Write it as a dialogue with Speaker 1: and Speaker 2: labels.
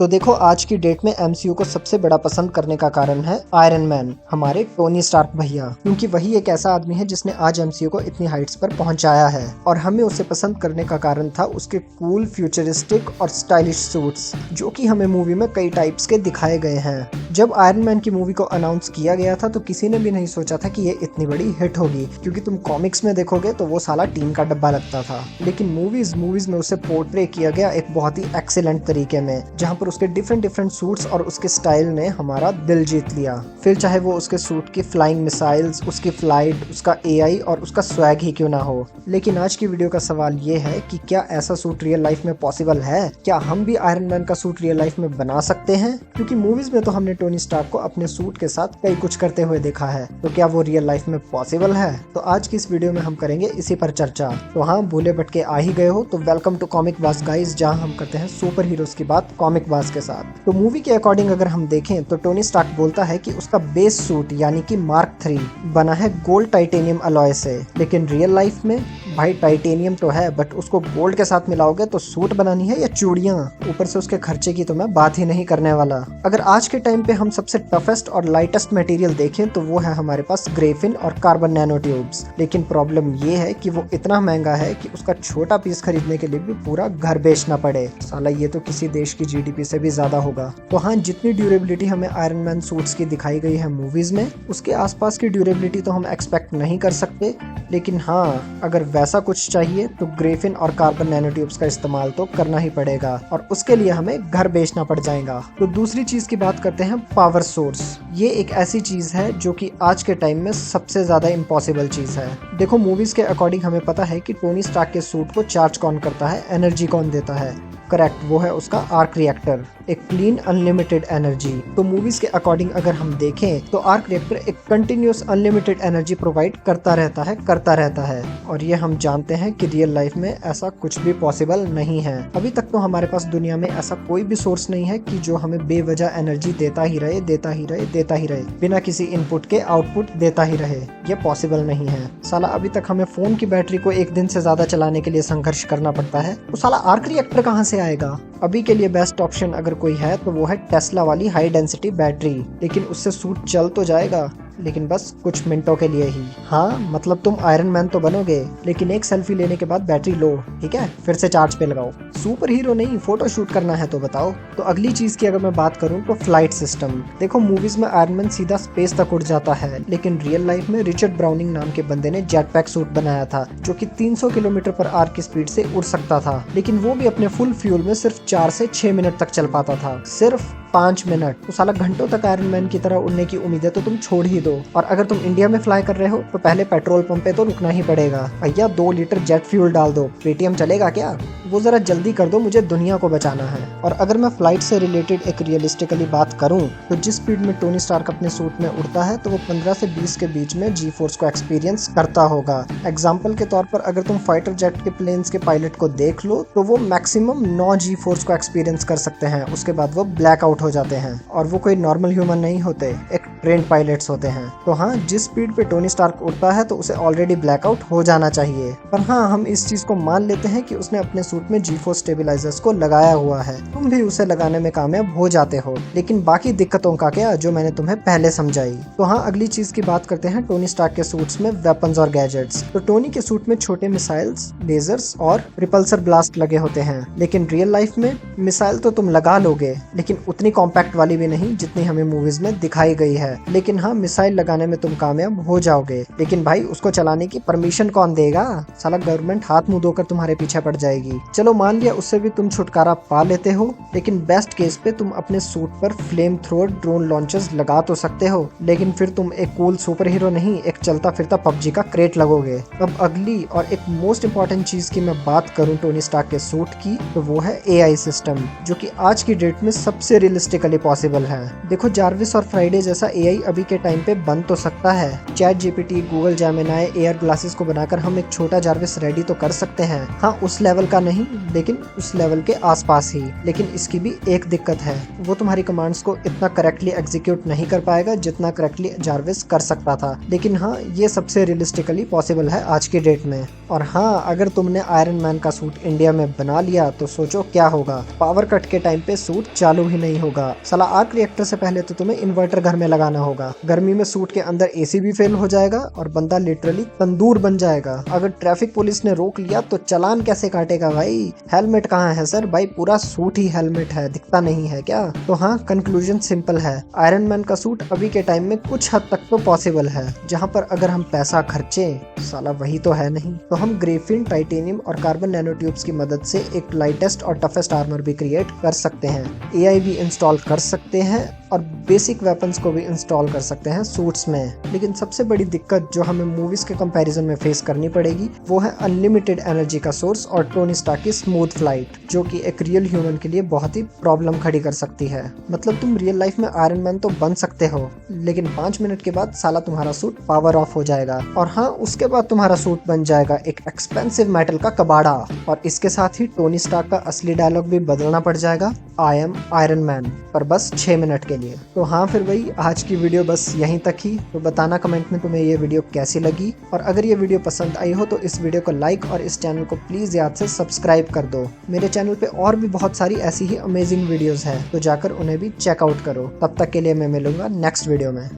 Speaker 1: तो देखो, आज की डेट में एमसीयू को सबसे बड़ा पसंद करने का कारण है आयरन मैन, हमारे टोनी स्टार्क भैया। क्योंकि वही एक ऐसा आदमी है जिसने आज एमसीयू को इतनी हाइट्स पर पहुंचाया है। और हमें उसे पसंद करने का कारण था उसके कूल, फ्यूचरिस्टिक और स्टाइलिश सूट्स, जो कि हमें मूवी में कई टाइप्स के दिखाए गए हैं। जब आयरन मैन की मूवी को अनाउंस किया गया था तो किसी ने भी नहीं सोचा था कि ये इतनी बड़ी हिट होगी, क्योंकि तुम कॉमिक्स में देखोगे तो वो साला टीन का डब्बा लगता था। लेकिन मूवीज में उसे पोर्ट्रे किया गया एक बहुत ही एक्सीलेंट तरीके में, जहाँ पर उसके डिफरेंट सूट्स और उसके स्टाइल ने हमारा दिल जीत लिया। फिर चाहे वो उसके सूट की फ्लाइंग मिसाइल्स, उसकी फ्लाइट, उसका एआई और उसका स्वैग ही क्यों ना हो। लेकिन आज की वीडियो का सवाल ये है कि क्या ऐसा सूट रियल लाइफ में पॉसिबल है? क्या हम भी आयरन मैन का सूट रियल लाइफ में बना सकते हैं? क्योंकि मूवीज में तो हमने टोनी स्टार्क को अपने सूट के साथ कई कुछ करते हुए देखा है, तो क्या वो रियल लाइफ में पॉसिबल है? तो आज की इस वीडियो में हम करेंगे इसी पर चर्चा। तो हाँ, भूले भटके आ ही गए हो तो वेलकम टू कॉमिक बास गाइस, जहाँ हम करते हैं सुपर हीरोज की बात कॉमिक बास के साथ। तो मूवी के अकॉर्डिंग अगर हम देखें तो टोनी स्टार्क बोलता है कि उसका बेस सूट यानी कि मार्क 3 बना है गोल्ड टाइटेनियम अलॉय से। लेकिन रियल लाइफ में भाई टाइटेनियम तो है, बट उसको गोल्ड के साथ मिलाओगे तो सूट बनानी है या चूड़ियां? ऊपर से उसके खर्चे की तो मैं बात ही नहीं करने वाला। अगर आज के टाइम पे हम सबसे टफेस्ट और लाइटेस्ट मटेरियल देखें तो वो है हमारे पास ग्रेफिन और कार्बन नैनो ट्यूब्स। लेकिन प्रॉब्लम ये है कि वो इतना महंगा है कि उसका छोटा पीस खरीदने के लिए भी पूरा घर बेचना पड़े। साला ये तो किसी देश की जीडीपी से भी ज्यादा होगा। तो हाँ, जितनी ड्यूरेबिलिटी हमें आयरन मैन सूट्स की दिखाई गई है मूवीज में, उसके आसपास की ड्यूरेबिलिटी तो हम एक्सपेक्ट नहीं कर सकते। लेकिन हाँ, अगर वैसा कुछ चाहिए तो ग्रेफिन और कार्बन नैनो ट्यूब्स का इस्तेमाल तो करना ही पड़ेगा, और उसके लिए हमें घर बेचना पड़ जाएगा। तो दूसरी चीज की बात करते हैं, पावर सोर्स। ये एक ऐसी चीज है जो कि आज के टाइम में सबसे ज्यादा इम्पॉसिबल चीज है। देखो, मूवीज के अकॉर्डिंग हमें पता है कि टोनी स्टार्क के सूट को चार्ज कौन करता है, एनर्जी कौन देता है। करेक्ट, वो है उसका आर्क रिएक्टर, एक क्लीन अनलिमिटेड एनर्जी। तो मूवीज के अकॉर्डिंग अगर हम देखें तो आर्क रिएक्टर एक कंटिन्यूअस अनलिमिटेड एनर्जी प्रोवाइड करता रहता है। और ये हम जानते हैं कि रियल लाइफ में ऐसा कुछ भी पॉसिबल नहीं है। अभी तक तो हमारे पास दुनिया में ऐसा कोई भी सोर्स नहीं है कि जो हमें बेवजह एनर्जी देता ही रहे, बिना किसी इनपुट के आउटपुट देता ही रहे। ये पॉसिबल नहीं है। साला अभी तक हमें फोन की बैटरी को एक दिन से ज्यादा चलाने के लिए संघर्ष करना पड़ता है, तो साला आर्क रिएक्टर कहाँ से आएगा? अभी के लिए बेस्ट ऑप्शन अगर कोई है तो वो है टेस्ला वाली हाई डेंसिटी बैटरी। लेकिन उससे सूट चल तो जाएगा, लेकिन बस कुछ मिनटों के लिए ही। हाँ, मतलब तुम आयरन मैन तो बनोगे, लेकिन एक सेल्फी लेने के बाद बैटरी लो, ठीक है? फिर से चार्ज पे लगाओ। सुपर हीरो नहीं, फोटो शूट करना है तो बताओ। तो अगली चीज की अगर मैं बात करूं तो फ्लाइट सिस्टम। देखो, मूवीज में आयरन मैन सीधा स्पेस तक उड़ जाता है, लेकिन रियल लाइफ में रिचर्ड ब्राउनिंग नाम के बंदे ने जेट पैक सूट बनाया था, जो कि 300 किलोमीटर पर आवर की स्पीड से उड़ सकता था। लेकिन वो भी अपने फुल फ्यूल में सिर्फ 4 से 6 मिनट तक चल पाता था, सिर्फ 5 मिनट। तो साला घंटों तक आयरन मैन की तरह उड़ने की उम्मीद है तो तुम छोड़ ही दो। और अगर तुम इंडिया में फ्लाई कर रहे हो तो पहले पेट्रोल पंप पे तो रुकना ही पड़ेगा। भैया 2 लीटर जेट फ्यूल डाल दो, पेटीएम चलेगा क्या? वो जरा जल्दी कर दो, मुझे दुनिया को बचाना है। और अगर मैं फ्लाइट से रिलेटेड एक रियलिस्टिकली बात करूं तो जिस स्पीड में टोनी स्टार्क अपने सूट में उड़ता है तो वो 15 से 20 के बीच में जी फोर्स को एक्सपीरियंस करता होगा। एग्जाम्पल के तौर पर अगर तुम फाइटर जेट के प्लेन्स के पायलट को देख लो तो वो मैक्सिमम 9 जी फोर्स को एक्सपीरियंस कर सकते हैं। उसके बाद वो ब्लैकआउट हो जाते हैं, और वो कोई नॉर्मल ह्यूमन नहीं होते, एक ट्रेंड पायलट्स होते हैं। तो हाँ, जिस स्पीड पे टोनी स्टार्क उड़ता है तो उसे ऑलरेडी ब्लैकआउट हो जाना चाहिए। पर हाँ, हम इस चीज को मान लेते हैं कि उसने अपने सूट में जी फोर्स स्टेबिलाइजर्स को लगाया हुआ है। तुम भी उसे लगाने में कामयाब हो जाते हो, लेकिन बाकी दिक्कतों का क्या, जो मैंने तुम्हें पहले समझाई। तो हाँ, अगली चीज की बात करते हैं टोनी स्टार्क के सूट्स में वेपन्स और गैजेट्स। तो टोनी के सूट में छोटे मिसाइल्स, लेजर्स और रिपल्सर ब्लास्ट लगे होते हैं। लेकिन रियल लाइफ में मिसाइल तो तुम लगा लोगे, लेकिन उतनी कॉम्पैक्ट वाली भी नहीं जितनी हमें मूवीज में दिखाई गई है। लेकिन हाँ, मिसाइल लगाने में तुम कामयाब हो जाओगे, लेकिन भाई उसको चलाने की परमिशन कौन देगा? साला गवर्नमेंट हाथ मुंह धोकर तुम्हारे पीछे पड़ जाएगी। चलो मान लिया उससे भी तुम छुटकारा पा लेते हो, लेकिन बेस्ट केस पे तुम अपने सूट पर फ्लेम थ्रोअर ड्रोन लॉन्चर्स लगा तो सकते हो, लेकिन फिर तुम एक कूल सुपर हीरो नहीं, एक चलता फिरता पबजी का क्रेट लगोगे। अब अगली और एक मोस्ट इंपॉर्टेंट चीज की मैं बात करूं टोनी स्टार्क के सूट की, तो वो है एआई सिस्टम, जो कि आज की डेट में सबसे रियलिस्टिकली पॉसिबल है। देखो, जार्विस और फ्राइडे जैसा एआई अभी के टाइम पे बन तो सकता है। Chat GPT, Google Gemini, air glasses को बनाकर हम एक छोटा जार्विस रेडी तो कर सकते हैं। हाँ, उस लेवल का नहीं, लेकिन उस लेवल के आसपास ही। लेकिन इसकी भी एक दिक्कत है, वो तुम्हारी कमांड्स को इतना करेक्टली एग्जीक्यूट नहीं कर पाएगा जितना करेक्टली जार्विस कर सकता था। लेकिन हाँ, ये सबसे रियलिस्टिकली पॉसिबल है आज की डेट में। और हाँ, अगर तुमने आयरन मैन का सूट इंडिया में बना लिया तो सोचो क्या होगा। पावर कट के टाइम पे सूट चालू ही नहीं होगा। साला आर्क रिएक्टर से पहले तो तुम्हें इन्वर्टर घर में लगाना होगा। गर्मी में सूट के अंदर एसी भी फेल हो जाएगा और बंदा लिटरली तंदूर बन जाएगा। अगर ट्रैफिक पुलिस ने रोक लिया तो चालान कैसे काटेगा भाई। हेलमेट कहाँ है सर? भाई पूरा सूट ही हेलमेट है, दिखता नहीं है क्या? तो हाँ, कंक्लूजन सिंपल है, आयरन मैन का सूट अभी के टाइम में कुछ हद तक तो पॉसिबल है। जहाँ पर अगर हम पैसा खर्चे, साला वही तो है नहीं, तो हम ग्रेफिन, टाइटेनियम और कार्बन नैनो ट्यूब्स की मदद से एक लाइटेस्ट और टफेस्ट आर्मर भी क्रिएट कर सकते हैं। एआई भी इंस्टॉल कर सकते हैं और बेसिक वेपन्स को भी इंस्टॉल कर सकते हैं सूट्स में। लेकिन सबसे बड़ी दिक्कत जो हमें मूवीज के कंपैरिजन में फेस करनी पड़ेगी वो है अनलिमिटेड एनर्जी का सोर्स और टोनी स्टार्क की स्मूथ फ्लाइट, जो कि एक रियल ह्यूमन के लिए बहुत ही प्रॉब्लम खड़ी कर सकती है। मतलब तुम रियल लाइफ में आयरन मैन तो बन सकते हो, लेकिन 5 मिनट के बाद साला तुम्हारा सूट पावर ऑफ हो जाएगा। और हाँ, उसके बाद तुम्हारा सूट बन जाएगा एक एक्सपेंसिव मेटल का कबाड़ा। और इसके साथ ही टोनी स्टार्क का असली डायलॉग भी बदलना पड़ जाएगा, आई एम आयरन मैन, पर बस 6 मिनट के लिए। तो हाँ फिर भाई, आज की वीडियो बस यहीं तक ही। तो बताना कमेंट में तुम्हें ये वीडियो कैसी लगी, और अगर ये वीडियो पसंद आई हो तो इस वीडियो को लाइक और इस चैनल को प्लीज याद से सब्सक्राइब कर दो। मेरे चैनल पे और भी बहुत सारी ऐसी ही अमेजिंग वीडियोस हैं, तो जाकर उन्हें भी चेकआउट करो। तब तक के लिए मैं मिलूंगा नेक्स्ट वीडियो में।